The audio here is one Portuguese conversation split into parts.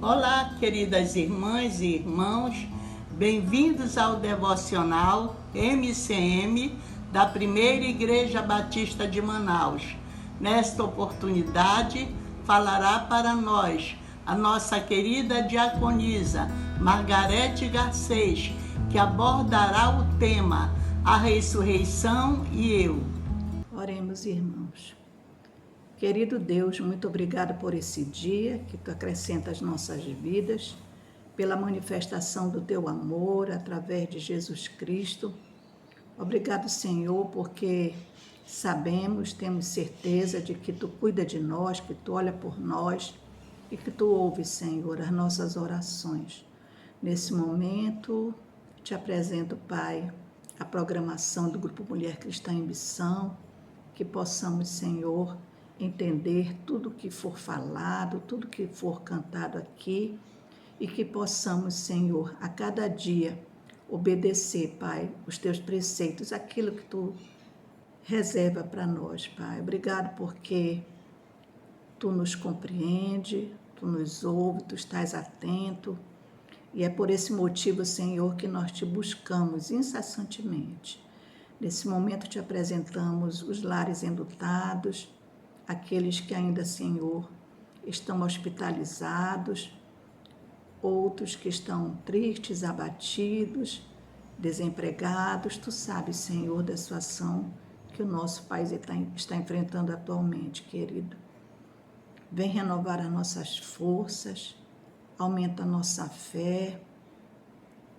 Olá, queridas irmãs e irmãos, bem-vindos ao devocional MCM da Primeira Igreja Batista de Manaus. Nesta oportunidade, falará para nós a nossa querida diaconisa Margarete Garcês, que abordará o tema A Ressurreição e Eu. Oremos, irmãos. Querido Deus, muito obrigado por esse dia que Tu acrescenta às nossas vidas, pela manifestação do Teu amor através de Jesus Cristo. Obrigado, Senhor, porque sabemos, temos certeza de que Tu cuida de nós, que Tu olha por nós e que Tu ouve, Senhor, as nossas orações. Nesse momento, Te apresento, Pai, a programação do Grupo Mulher Cristã em Missão, que possamos, Senhor, entender tudo que for falado, tudo que for cantado aqui e que possamos, Senhor, a cada dia obedecer, Pai, os Teus preceitos, aquilo que Tu reserva para nós, Pai. Obrigado porque Tu nos compreende, Tu nos ouve, Tu estás atento e é por esse motivo, Senhor, que nós Te buscamos incessantemente. Nesse momento Te apresentamos os lares enlutados, aqueles que ainda, Senhor, estão hospitalizados, outros que estão tristes, abatidos, desempregados. Tu sabes, Senhor, da situação que o nosso país está enfrentando atualmente, querido. Vem renovar as nossas forças, aumenta a nossa fé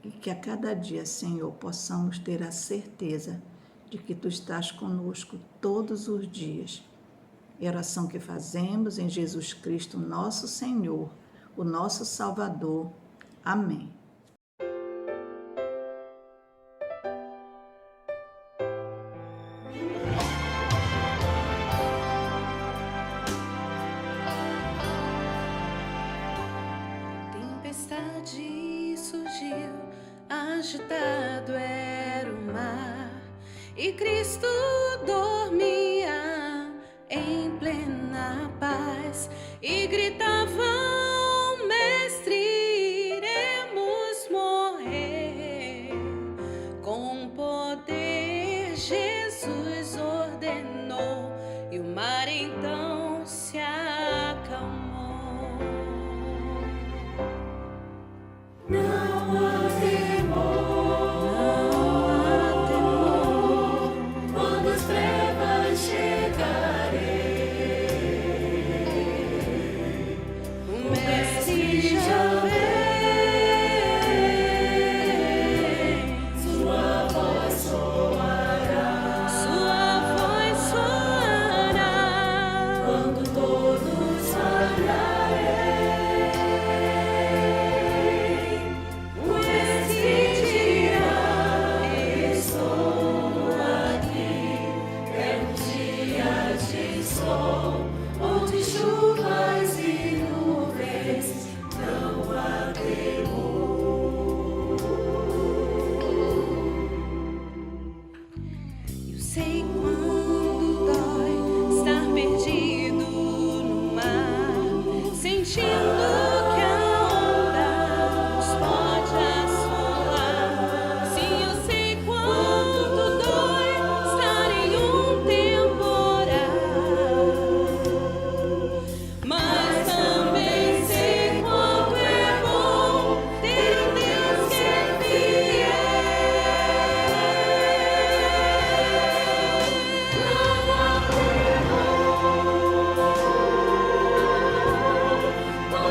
e que a cada dia, Senhor, possamos ter a certeza de que Tu estás conosco todos os dias. E a oração que fazemos em Jesus Cristo, nosso Senhor, o nosso Salvador. Amém. Tempestade surgiu, agitado era o mar, e Cristo dormia em plena paz, e gritavam: Mestre, iremos morrer. Com poder Jesus ordenou, e o mar então se acalmou. Não há temor, quando as trevas chegarem, o Mestre já vem, sua voz soará, quando todos falarem, o Mestre dirá: estou aqui. É um dia de sol ou de chuvas e nuvens, não há temor. Eu sei quando dói estar perdido no mar, sentindo que a onda nos pode assolar. Sim, eu sei quanto dói estar em um temporal, mas também sei quanto é bom ter um Deus que é fiel. Não há temor, quando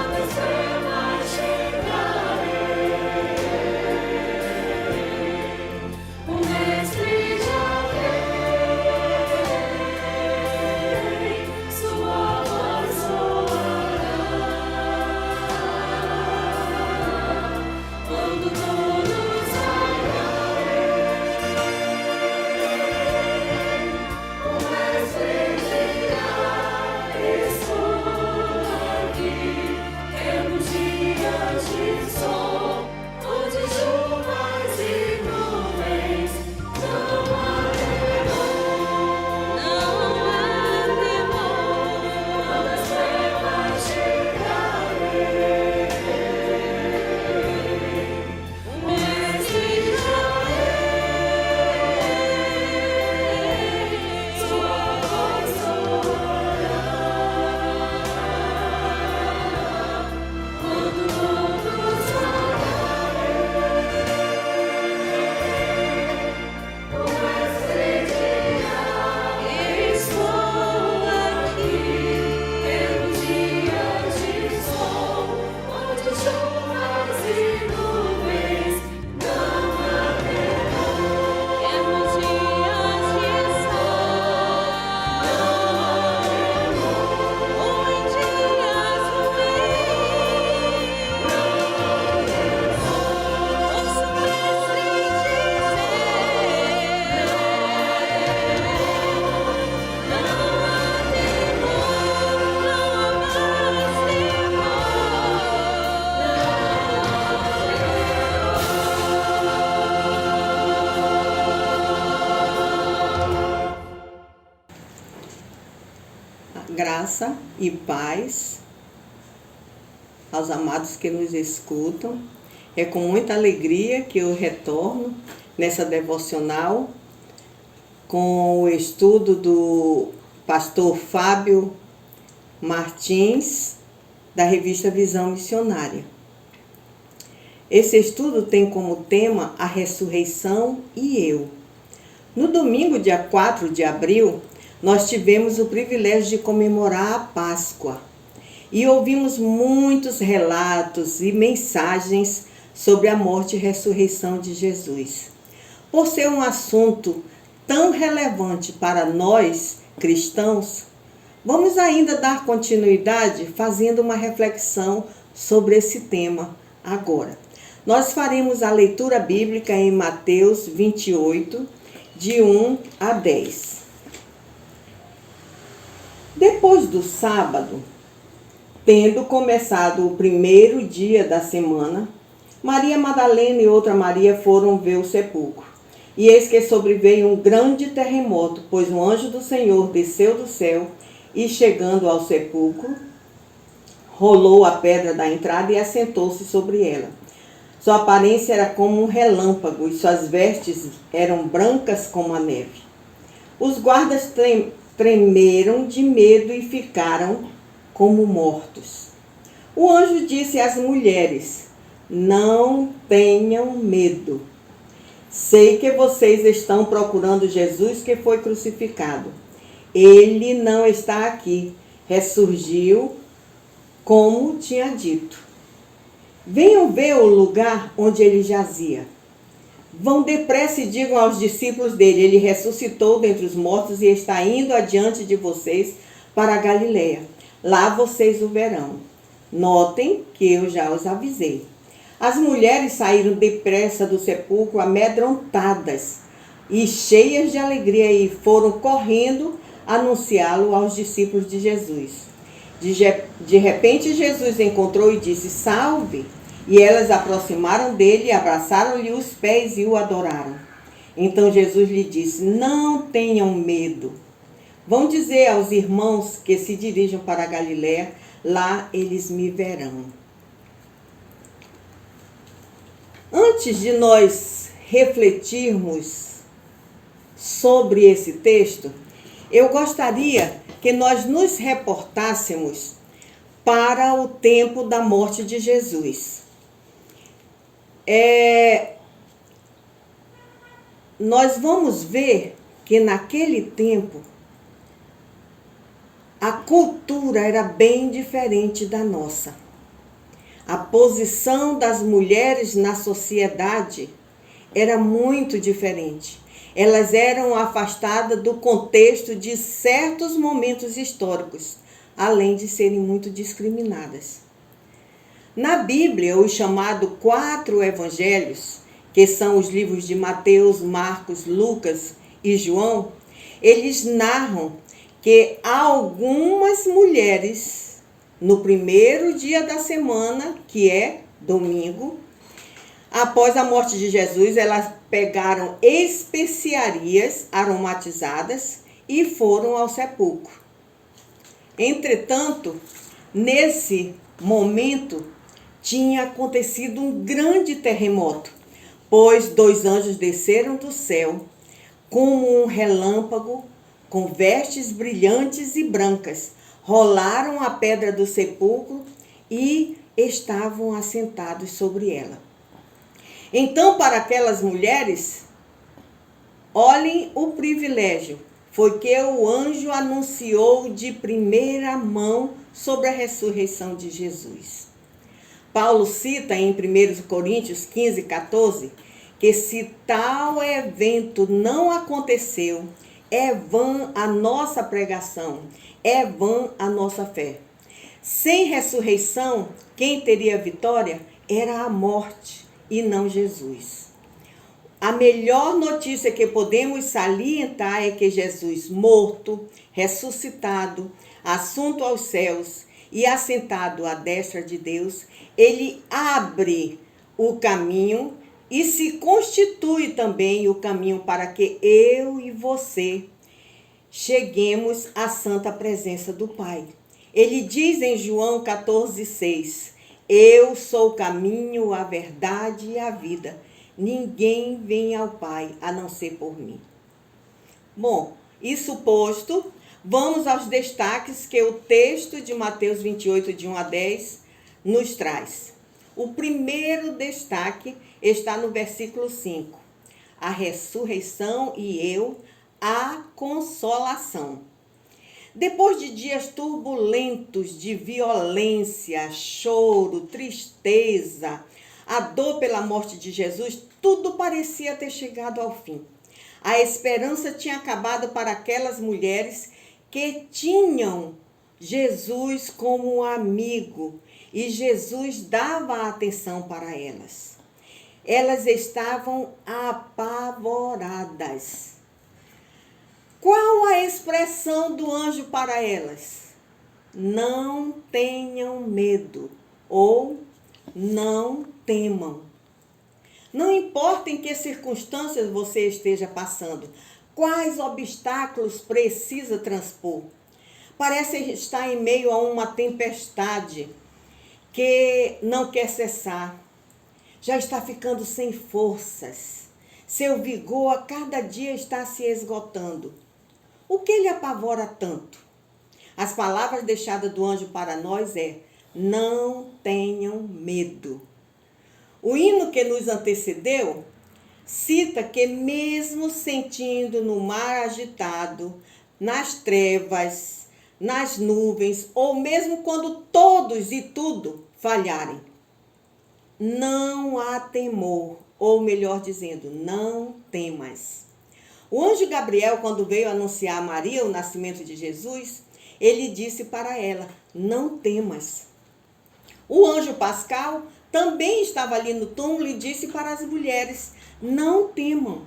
Graça e paz aos amados que nos escutam. É com muita alegria que eu retorno nessa devocional com o estudo do pastor Fábio Martins, da revista Visão Missionária. Esse estudo tem como tema a ressurreição e eu. No domingo, dia 4 de abril, nós tivemos o privilégio de comemorar a Páscoa e ouvimos muitos relatos e mensagens sobre a morte e ressurreição de Jesus. Por ser um assunto tão relevante para nós, cristãos, vamos ainda dar continuidade fazendo uma reflexão sobre esse tema agora. Nós faremos a leitura bíblica em Mateus 28, de 1 a 10. Depois do sábado, tendo começado o primeiro dia da semana, Maria Madalena e outra Maria foram ver o sepulcro. E eis que sobreveio um grande terremoto, pois um anjo do Senhor desceu do céu e, chegando ao sepulcro, rolou a pedra da entrada e assentou-se sobre ela. Sua aparência era como um relâmpago e suas vestes eram brancas como a neve. Os guardas tremeram de medo e ficaram como mortos. O anjo disse às mulheres: não tenham medo. Sei que vocês estão procurando Jesus que foi crucificado. Ele não está aqui. Ressurgiu como tinha dito. Venham ver o lugar onde ele jazia. Vão depressa e digam aos discípulos dele: ele ressuscitou dentre os mortos e está indo adiante de vocês para a Galileia. Lá vocês o verão. Notem que eu já os avisei. As mulheres saíram depressa do sepulcro, amedrontadas e cheias de alegria, e foram correndo anunciá-lo aos discípulos de Jesus. De repente Jesus encontrou e disse: salve! E elas aproximaram dele, abraçaram-lhe os pés e o adoraram. Então Jesus lhe disse: não tenham medo. Vão dizer aos irmãos que se dirijam para a Galileia, lá eles me verão. Antes de nós refletirmos sobre esse texto, eu gostaria que nós nos reportássemos para o tempo da morte de Jesus. Nós vamos ver que naquele tempo a cultura era bem diferente da nossa. A posição das mulheres na sociedade era muito diferente. Elas eram afastadas do contexto de certos momentos históricos, além de serem muito discriminadas. Na Bíblia, os chamados 4 evangelhos, que são os livros de Mateus, Marcos, Lucas e João, eles narram que algumas mulheres, no primeiro dia da semana, que é domingo, após a morte de Jesus, elas pegaram especiarias aromatizadas e foram ao sepulcro. Entretanto, nesse momento, tinha acontecido um grande terremoto, pois 2 anjos desceram do céu como um relâmpago, com vestes brilhantes e brancas, rolaram a pedra do sepulcro e estavam assentados sobre ela. Então, para aquelas mulheres, olhem o privilégio. Foi que o anjo anunciou de primeira mão sobre a ressurreição de Jesus. Paulo cita em 1 Coríntios 15, 14, que se tal evento não aconteceu, é vã a nossa pregação, é vã a nossa fé. Sem ressurreição, quem teria vitória era a morte e não Jesus. A melhor notícia que podemos salientar é que Jesus, morto, ressuscitado, assunto aos céus e assentado à destra de Deus, ele abre o caminho e se constitui também o caminho para que eu e você cheguemos à santa presença do Pai. Ele diz em João 14,6: Eu sou o caminho, a verdade e a vida. Ninguém vem ao Pai a não ser por mim. Bom, isso posto, vamos aos destaques que o texto de Mateus 28, de 1 a 10, nos traz. O primeiro destaque está no versículo 5. A ressurreição e eu, a consolação. Depois de dias turbulentos de violência, choro, tristeza, a dor pela morte de Jesus, tudo parecia ter chegado ao fim. A esperança tinha acabado para aquelas mulheres que tinham Jesus como amigo e Jesus dava atenção para elas. Elas estavam apavoradas. Qual a expressão do anjo para elas? Não tenham medo ou não temam. Não importa em que circunstâncias você esteja passando, quais obstáculos precisa transpor. Parece estar em meio a uma tempestade que não quer cessar. Já está ficando sem forças. Seu vigor a cada dia está se esgotando. O que lhe apavora tanto? As palavras deixadas do anjo para nós é: não tenham medo. O hino que nos antecedeu cita que mesmo sentindo no mar agitado, nas trevas, nas nuvens, ou mesmo quando todos e tudo falharem, não há temor, ou melhor dizendo, não temas. O anjo Gabriel, quando veio anunciar a Maria o nascimento de Jesus, ele disse para ela: não temas. O anjo Pascal também estava ali no túmulo e disse para as mulheres: não temam.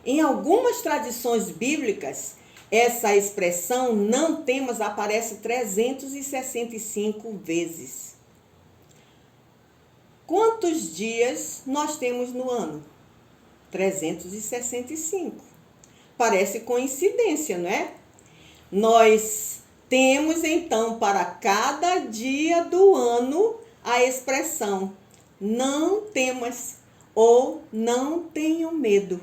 Em algumas tradições bíblicas, essa expressão não temas aparece 365 vezes. Quantos dias nós temos no ano? 365. Parece coincidência, não é? Nós temos então para cada dia do ano a expressão não temas ou não tenham medo.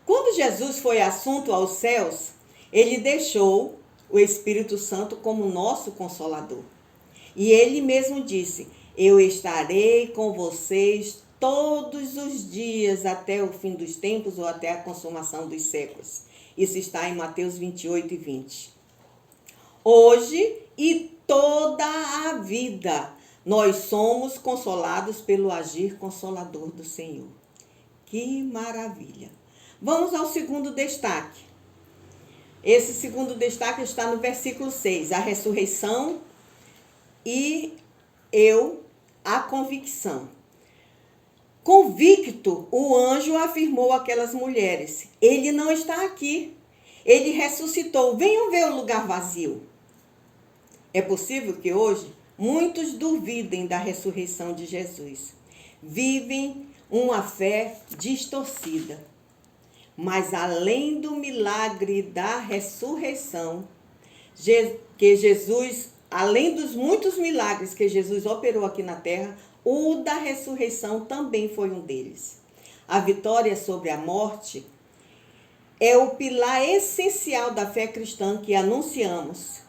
Quando Jesus foi assunto aos céus, ele deixou o Espírito Santo como nosso consolador. E ele mesmo disse: eu estarei com vocês todos os dias até o fim dos tempos ou até a consumação dos séculos. Isso está em Mateus 28 e 20. Hoje e toda a vida, nós somos consolados pelo agir consolador do Senhor. Que maravilha! Vamos ao segundo destaque. Esse segundo destaque está no versículo 6. A ressurreição e eu, a convicção. Convicto, o anjo afirmou àquelas mulheres: ele não está aqui. Ele ressuscitou. Venham ver o lugar vazio. É possível que hoje muitos duvidem da ressurreição de Jesus. Vivem uma fé distorcida. Mas além do milagre da ressurreição, que Jesus, além dos muitos milagres que Jesus operou aqui na terra, o da ressurreição também foi um deles. A vitória sobre a morte é o pilar essencial da fé cristã que anunciamos.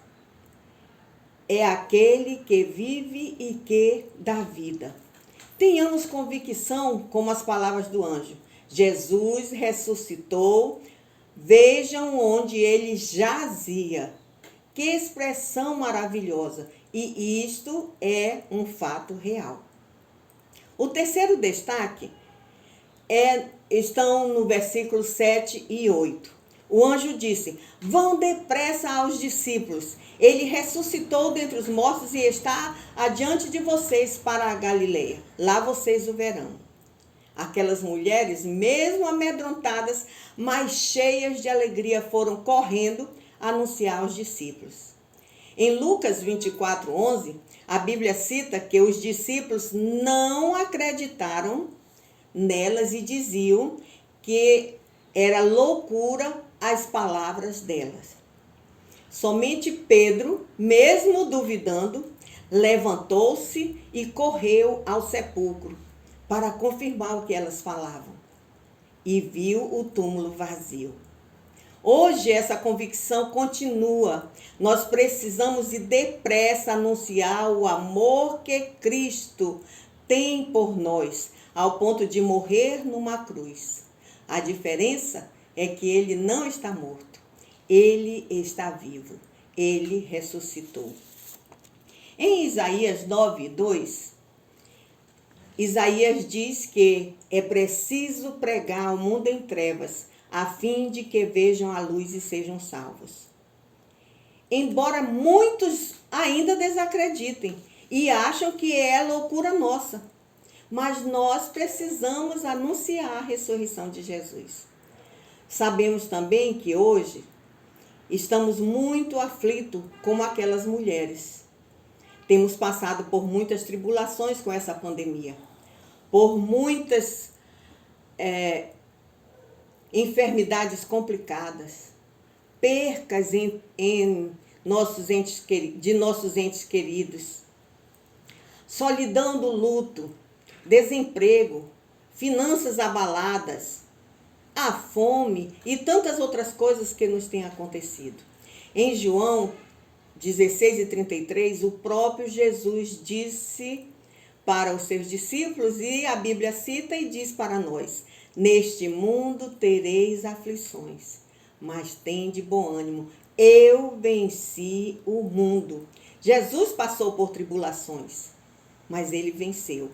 É aquele que vive e que dá vida. Tenhamos convicção, como as palavras do anjo: Jesus ressuscitou, vejam onde ele jazia. Que expressão maravilhosa! E isto é um fato real. O terceiro destaque estão no versículo 7 e 8. O anjo disse: vão depressa aos discípulos. Ele ressuscitou dentre os mortos e está adiante de vocês para a Galileia. Lá vocês o verão. Aquelas mulheres, mesmo amedrontadas, mas cheias de alegria, foram correndo anunciar aos discípulos. Em Lucas 24:11, a Bíblia cita que os discípulos não acreditaram nelas e diziam que era loucura as palavras delas. Somente Pedro, mesmo duvidando, levantou-se e correu ao sepulcro para confirmar o que elas falavam. E viu o túmulo vazio. Hoje essa convicção continua. Nós precisamos ir depressa anunciar o amor que Cristo tem por nós, ao ponto de morrer numa cruz. A diferença é que ele não está morto. Ele está vivo. Ele ressuscitou. Em Isaías 9:2, Isaías diz que é preciso pregar o mundo em trevas, a fim de que vejam a luz e sejam salvos. Embora muitos ainda desacreditem e acham que é loucura nossa, mas nós precisamos anunciar a ressurreição de Jesus. Sabemos também que hoje estamos muito aflitos como aquelas mulheres. Temos passado por muitas tribulações com essa pandemia, por muitas enfermidades complicadas, percas de nossos entes queridos, solidão do luto, desemprego, finanças abaladas, a fome e tantas outras coisas que nos têm acontecido. Em João 16:33, o próprio Jesus disse para os seus discípulos, e a Bíblia cita e diz para nós: neste mundo tereis aflições, mas tende bom ânimo, eu venci o mundo. Jesus passou por tribulações, mas ele venceu.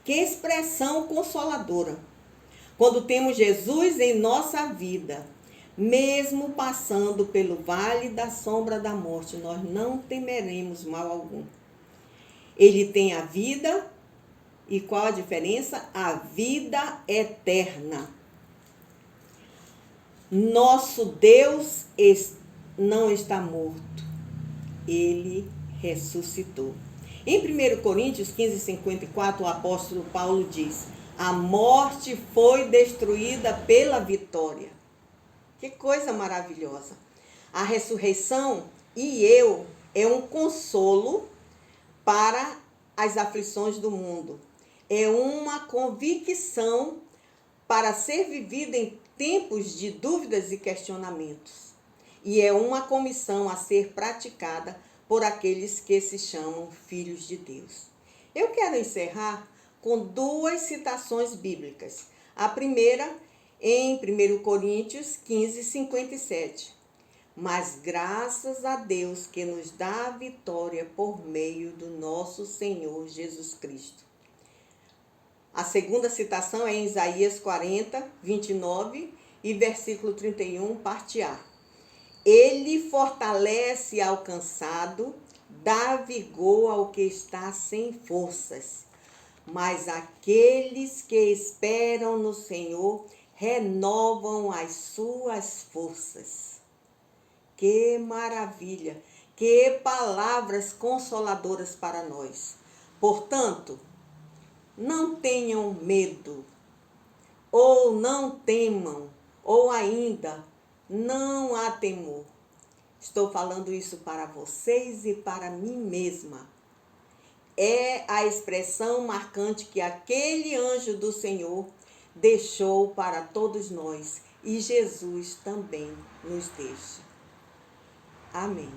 Que expressão consoladora! Quando temos Jesus em nossa vida, mesmo passando pelo vale da sombra da morte, nós não temeremos mal algum. Ele tem a vida, e qual a diferença? A vida eterna. Nosso Deus não está morto, ele ressuscitou. Em 1 Coríntios 15:54, o apóstolo Paulo diz: a morte foi destruída pela vitória. Que coisa maravilhosa! A ressurreição é um consolo para as aflições do mundo. É uma convicção para ser vivida em tempos de dúvidas e questionamentos. E é uma comissão a ser praticada por aqueles que se chamam filhos de Deus. Eu quero encerrar com 2 citações bíblicas. A primeira em 1 Coríntios 15:57. Mas graças a Deus que nos dá a vitória por meio do nosso Senhor Jesus Cristo. A segunda citação é em Isaías 40:29 e versículo 31, parte A. Ele fortalece ao cansado, dá vigor ao que está sem forças. Mas aqueles que esperam no Senhor renovam as suas forças. Que maravilha! Que palavras consoladoras para nós. Portanto, não tenham medo, ou não temam, ou ainda não há temor. Estou falando isso para vocês e para mim mesma. É a expressão marcante que aquele anjo do Senhor deixou para todos nós, e Jesus também nos deixa. Amém.